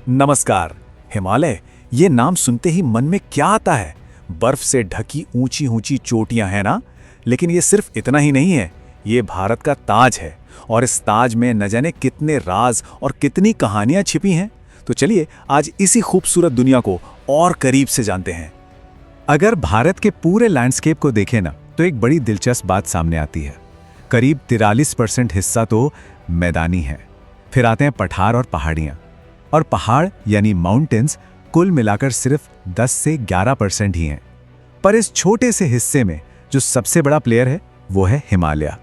नमस्कार। हिमालय, ये नाम सुनते ही मन में क्या आता है? बर्फ से ढकी ऊंची ऊंची चोटियां हैं ना? लेकिन ये सिर्फ इतना ही नहीं है, ये भारत का ताज है और इस ताज में न जाने कितने राज और कितनी कहानियां छिपी हैं। तो चलिए आज इसी खूबसूरत दुनिया को और करीब से जानते हैं। अगर भारत के पूरे लैंडस्केप को देखें ना, तो एक बड़ी दिलचस्प बात सामने आती है। करीब 43% हिस्सा तो मैदानी है, फिर आते हैं पठार और पहाड़ियां, और पहाड़ यानी माउंटेन्स कुल मिलाकर सिर्फ 10 से 11% ही हैं। पर इस छोटे से हिस्से में जो सबसे बड़ा प्लेयर है वो है हिमालय।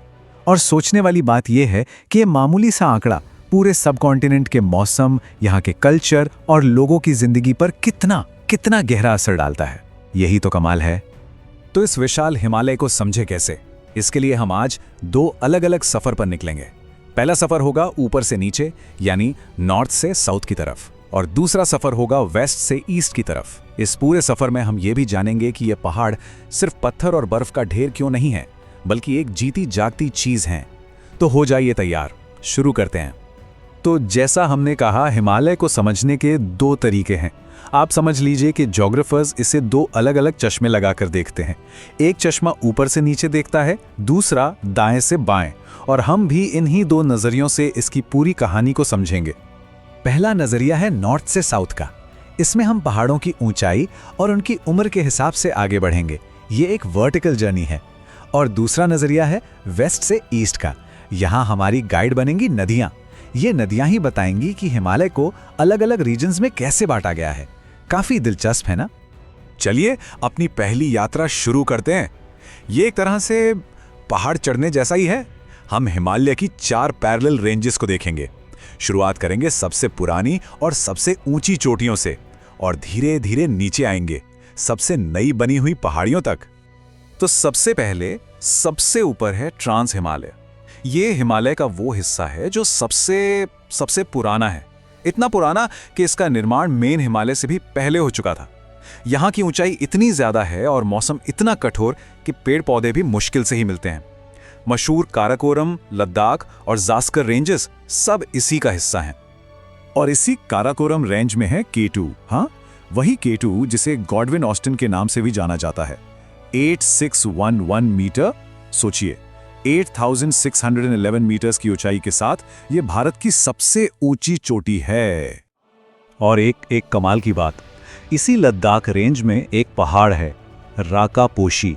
और सोचने वाली बात यह है कि ये मामूली सा आंकड़ा पूरे सबकॉन्टिनेंट के मौसम, यहाँ के कल्चर और लोगों की जिंदगी पर कितना गहरा असर डालता है। यही तो कमाल है। तो इस विशाल हिमालय को समझे कैसे? इसके लिए हम आज दो अलग अलग सफर पर निकलेंगे। पहला सफर होगा ऊपर से नीचे यानी नॉर्थ से साउथ की तरफ, और दूसरा सफर होगा वेस्ट से ईस्ट की तरफ। इस पूरे सफर में हम ये भी जानेंगे कि ये पहाड़ सिर्फ पत्थर और बर्फ का ढेर क्यों नहीं है, बल्कि एक जीती जागती चीज है। तो हो जाइए तैयार, शुरू करते हैं। तो जैसा हमने कहा, हिमालय को समझने के दो तरीके हैं। आप समझ लीजिए कि ज्योग्राफर्स इसे दो अलग अलग चश्मे लगाकर देखते हैं। एक चश्मा ऊपर से नीचे देखता है, दूसरा दाएं से बाएं, और हम भी इन्हीं दो नजरियों से इसकी पूरी कहानी को समझेंगे। पहला नजरिया है नॉर्थ से साउथ का। इसमें हम पहाड़ों की ऊंचाई और उनकी उम्र के हिसाब से आगे बढ़ेंगे। ये एक वर्टिकल जर्नी है। और दूसरा नजरिया है वेस्ट से ईस्ट का। यहाँ हमारी गाइड बनेंगी नदियाँ। ये नदियाँ ही बताएंगी कि हिमालय को अलग अलग रीजन्स में कैसे बांटा गया है। काफी दिलचस्प है ना? चलिए अपनी पहली यात्रा शुरू करते हैं। ये एक तरह से पहाड़ चढ़ने जैसा ही है। हम हिमालय की 4 पैरेलल रेंजेस को देखेंगे। शुरुआत करेंगे सबसे पुरानी और सबसे ऊंची चोटियों से, और धीरे धीरे नीचे आएंगे सबसे नई बनी हुई पहाड़ियों तक। तो सबसे पहले सबसे ऊपर है ट्रांस हिमालय। ये हिमालय का वो हिस्सा है जो सबसे पुराना है। इतना पुराना कि इसका निर्माण मेन हिमालय से भी पहले हो चुका था। यहाँ की ऊंचाई इतनी ज्यादा है और मौसम इतना कठोर कि पेड़ पौधे भी मुश्किल से ही मिलते हैं। मशहूर काराकोरम, लद्दाख और जास्कर रेंजेस सब इसी का हिस्सा हैं। और इसी काराकोरम रेंज में है K2। हाँ, वही K2 जिसे गॉडविन ऑस्टिन के नाम से भी जाना जाता है। 8611 मीटर। सोचिए, 8611 मीटर्स की ऊंचाई के साथ ये भारत की सबसे ऊंची चोटी है। और एक कमाल की बात, इसी लद्दाख रेंज में एक पहाड़ है, राकापोशी।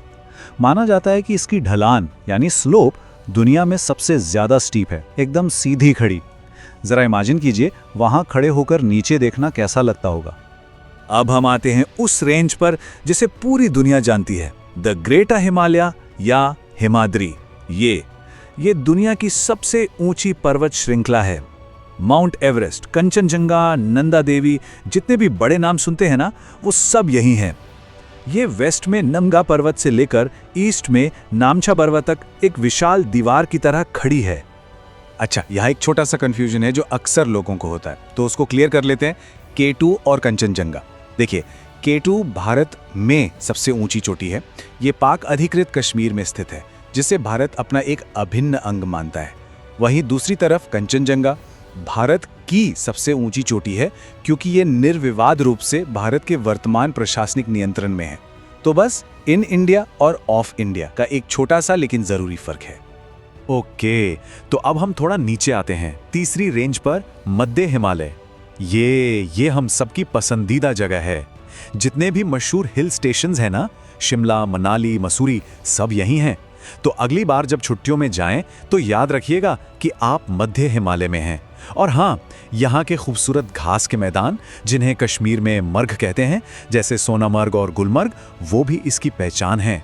माना जाता है कि इसकी ढलान यानी स्लोप दुनिया में सबसे ज्यादा स्टीप है, एकदम सीधी खड़ी। जरा इमेजिन कीजिए, वहां खड़े होकर नीचे देखना कैसा लगता होगा। अब हम आते हैं उस रेंज पर जिसे पूरी दुनिया जानती है, द ग्रेटर हिमालय या हिमाद्री। ये दुनिया की सबसे ऊंची पर्वत श्रृंखला है। माउंट एवरेस्ट, कंचनजंगा, नंदा देवी, जितने भी बड़े नाम सुनते हैं ना, वो सब यही हैं। ये वेस्ट में नंगा पर्वत से लेकर ईस्ट में नामचा पर्वत तक एक विशाल दीवार की तरह खड़ी है। अच्छा, यहाँ एक छोटा सा कंफ्यूजन है जो अक्सर लोगों को होता है, तो उसको क्लियर कर लेते हैं। K2 और कंचनजंगा। देखिए, K2 भारत में सबसे ऊंची चोटी है। ये पाक अधिकृत कश्मीर में स्थित है, जिसे भारत अपना एक अभिन्न अंग मानता है। वहीं दूसरी तरफ कंचनजंगा भारत की सबसे ऊंची चोटी है, क्योंकि ये निर्विवाद रूप से भारत के वर्तमान प्रशासनिक नियंत्रण में है। तो बस इन इंडिया और ऑफ इंडिया का एक छोटा सा लेकिन जरूरी फर्क है। ओके, तो अब हम थोड़ा नीचे आते हैं, तीसरी रेंज पर, मध्य हिमालय। ये हम सबकी पसंदीदा जगह है। जितने भी मशहूर हिल स्टेशंस हैं ना, शिमला, मनाली, मसूरी, सब यहीं हैं। तो अगली बार जब छुट्टियों में जाएं तो याद रखिएगा कि आप मध्य हिमालय में हैं। और हाँ, यहाँ के खूबसूरत घास के मैदान, जिन्हें कश्मीर में मर्ग कहते हैं, जैसे सोनामर्ग और गुलमर्ग, वो भी इसकी पहचान है।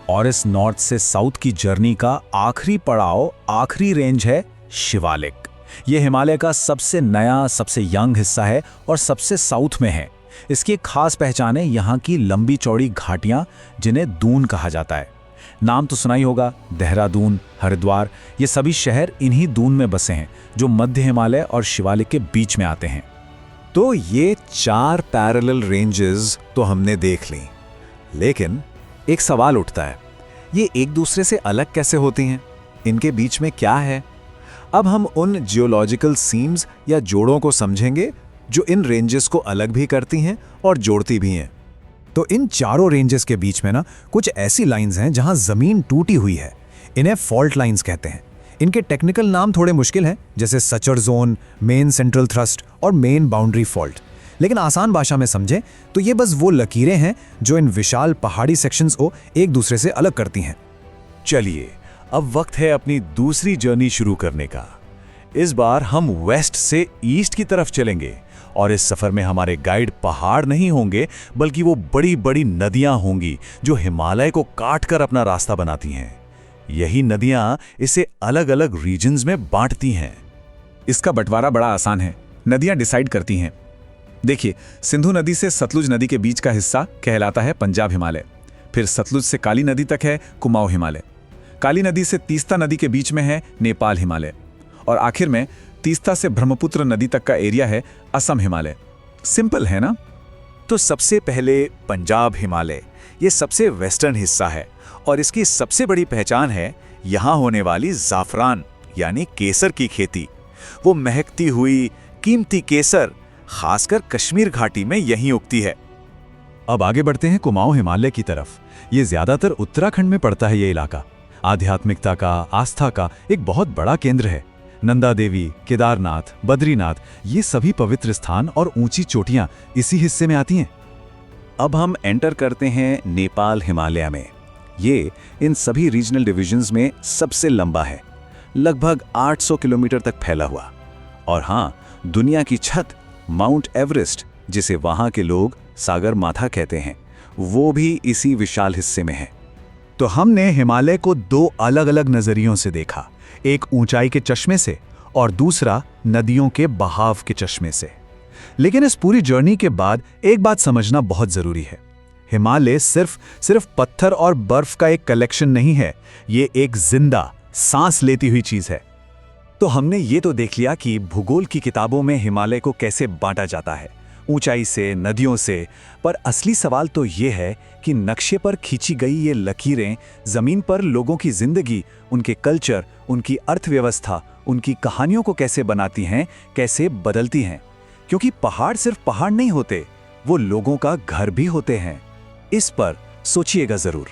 और इस नॉर्थ से साउथ की जर्नी का आखिरी पड़ाव, आखिरी रेंज है शिवालिक। ये हिमालय का सबसे नया, सबसे यंग हिस्सा है और सबसे साउथ में है। इसकी एक खास पहचान है यहाँ की लंबी चौड़ी घाटियाँ, जिन्हें दून कहा जाता है। नाम तो सुना ही होगा, देहरादून, हरिद्वार, ये सभी शहर इन्हीं दून में बसे हैं, जो मध्य हिमालय और शिवालिक के बीच में आते हैं। तो ये 4 पैरेलल रेंजेस तो हमने देख ली, लेकिन एक सवाल उठता है, ये एक दूसरे से अलग कैसे होती हैं? इनके बीच में क्या है? अब हम उन जियोलॉजिकल सीम्स या जोड़ों को समझेंगे जो इन रेंजेस को अलग भी करती हैं और जोड़ती भी हैं। तो इन चारों रेंजेस के बीच में ना कुछ ऐसी लाइंस हैं जहां जमीन टूटी हुई है। इन्हें फॉल्ट लाइंस कहते हैं। इनके टेक्निकल नाम थोड़े मुश्किल हैं, जैसे suture zone, main central thrust और मेन बाउंड्री फॉल्ट। लेकिन आसान भाषा में समझें तो ये बस वो लकीरें हैं जो इन विशाल पहाड़ी सेक्शंस को एक दूसरे से अलग करती हैं। चलिए, अब वक्त है अपनी दूसरी जर्नी शुरू करने का। इस बार हम वेस्ट से ईस्ट की तरफ चलेंगे और इस सफर में हमारे गाइड पहाड़ नहीं होंगे, बल्कि वो बड़ी बड़ी नदियां होंगी जो हिमालय को काटकर अपना रास्ता बनाती हैं। यही नदियां इसे अलग अलग रीजन्स में बांटती हैं। इसका बंटवारा बड़ा आसान है। नदियां डिसाइड करती हैं। देखिए, सिंधु नदी से सतलुज नदी के बीच का हिस्सा कहलाता है पंजाब हिमालय। फिर सतलुज से काली नदी तक है कुमाऊं हिमालय। काली नदी से तीस्ता नदी के बीच में है नेपाल हिमालय। और आखिर में तीस्ता से ब्रह्मपुत्र नदी तक का एरिया है असम हिमालय। सिंपल है ना? तो सबसे पहले पंजाब हिमालय, ये सबसे वेस्टर्न हिस्सा है और इसकी सबसे बड़ी पहचान है यहाँ होने वाली ज़ाफ़रान यानी केसर की खेती। वो महकती हुई कीमती केसर खासकर कश्मीर घाटी में यहीं उगती है। अब आगे बढ़ते हैं कुमाऊं हिमालय की तरफ। ये ज्यादातर उत्तराखंड में पड़ता है। ये इलाका आध्यात्मिकता का, आस्था का एक बहुत बड़ा केंद्र है। नंदा देवी, केदारनाथ, बद्रीनाथ, ये सभी पवित्र स्थान और ऊंची चोटियां इसी हिस्से में आती हैं। अब हम एंटर करते हैं नेपाल हिमालय में। ये इन सभी रीजनल डिविजन्स में सबसे लंबा है, लगभग 800 किलोमीटर तक फैला हुआ। और हाँ, दुनिया की छत माउंट एवरेस्ट, जिसे वहां के लोग सागर माथा कहते हैं, वो भी इसी विशाल हिस्से में है। तो हमने हिमालय को दो अलग अलग नजरियों से देखा, एक ऊंचाई के चश्मे से और दूसरा नदियों के बहाव के चश्मे से। लेकिन इस पूरी जर्नी के बाद एक बात समझना बहुत जरूरी है। हिमालय सिर्फ पत्थर और बर्फ का एक कलेक्शन नहीं है, ये एक जिंदा सांस लेती हुई चीज है। तो हमने ये तो देख लिया कि भूगोल की किताबों में हिमालय को कैसे बांटा जाता है, ऊंचाई से, नदियों से। पर असली सवाल तो ये है कि नक्शे पर खींची गई ये लकीरें जमीन पर लोगों की जिंदगी, उनके कल्चर, उनकी अर्थव्यवस्था, उनकी कहानियों को कैसे बनाती हैं, कैसे बदलती हैं। क्योंकि पहाड़ सिर्फ पहाड़ नहीं होते, वो लोगों का घर भी होते हैं। इस पर सोचिएगा जरूर।